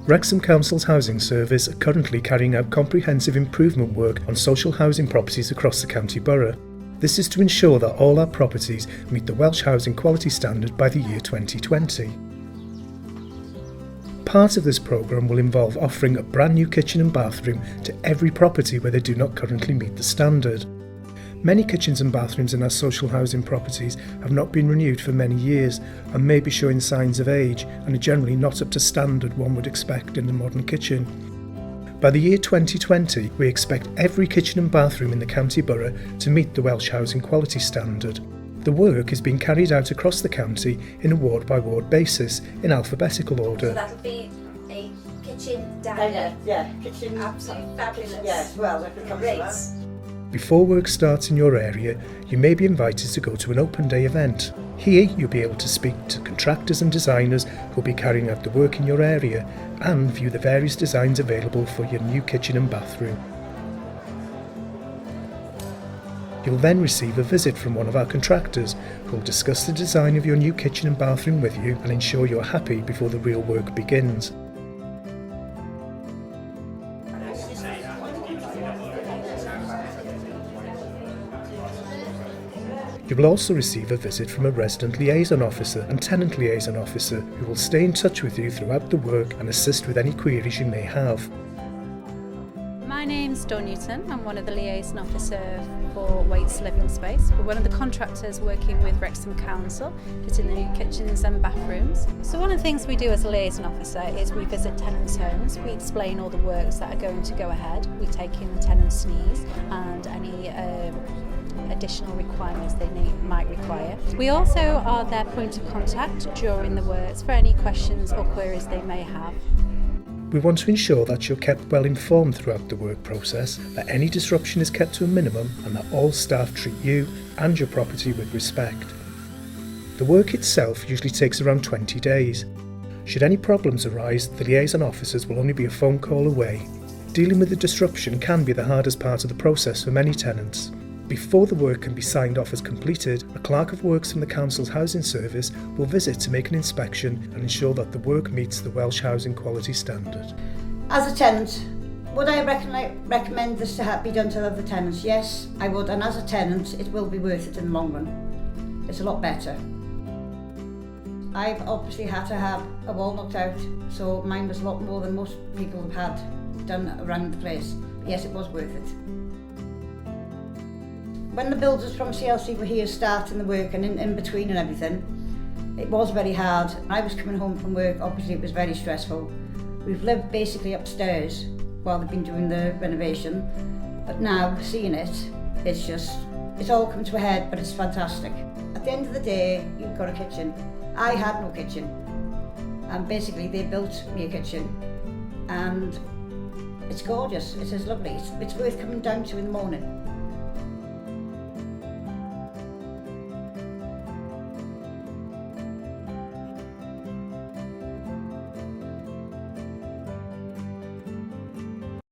Wrexham Council's Housing Service are currently carrying out comprehensive improvement work on social housing properties across the county borough. This is to ensure that all our properties meet the Welsh Housing Quality Standard by the year 2020. Part of this programme will involve offering a brand new kitchen and bathroom to every property where they do not currently meet the standard. Many kitchens and bathrooms in our social housing properties have not been renewed for many years and may be showing signs of age and are generally not up to standard one would expect in a modern kitchen. By the year 2020, we expect every kitchen and bathroom in the county borough to meet the Welsh Housing Quality Standard. The work is being carried out across the county in a ward-by-ward basis in alphabetical order. So that'll be a kitchen, diner. Yeah, kitchen. Absolutely fabulous. Yes, well, that could come to that. Before work starts in your area, you may be invited to go to an open day event. Here you'll be able to speak to contractors and designers who will be carrying out the work in your area and view the various designs available for your new kitchen and bathroom. You'll then receive a visit from one of our contractors who will discuss the design of your new kitchen and bathroom with you and ensure you're happy before the real work begins. You will also receive a visit from a resident liaison officer and tenant liaison officer who will stay in touch with you throughout the work and assist with any queries you may have. My name's Dawn Newton. I'm one of the liaison officer for Waits Living Space. We're one of the contractors working with Wrexham Council, fitting the new kitchens and bathrooms. So one of the things we do as a liaison officer is we visit tenants' homes. We explain all the works that are going to go ahead. We take in the tenants' needs and any additional requirements they might require. We also are their point of contact during the works for any questions or queries they may have. We want to ensure that you're kept well informed throughout the work process, that any disruption is kept to a minimum and that all staff treat you and your property with respect. The work itself usually takes around 20 days. Should any problems arise, the liaison officers will only be a phone call away. Dealing with the disruption can be the hardest part of the process for many tenants. Before the work can be signed off as completed, a clerk of works from the Council's Housing Service will visit to make an inspection and ensure that the work meets the Welsh Housing Quality Standard. As a tenant, would I recommend this to be done to other tenants? Yes, I would, and as a tenant, it will be worth it in the long run. It's a lot better. I've obviously had to have a wall knocked out, so mine was a lot more than most people have had done around the place. But yes, it was worth it. When the builders from CLC were here starting the work and in between and everything, it was very hard. I was coming home from work, obviously it was very stressful. We've lived basically upstairs while they've been doing the renovation, but now seeing it, it's all come to a head, but it's fantastic. At the end of the day, you've got a kitchen. I had no kitchen, and basically they built me a kitchen, and it's gorgeous, it is lovely. It's worth coming down to in the morning.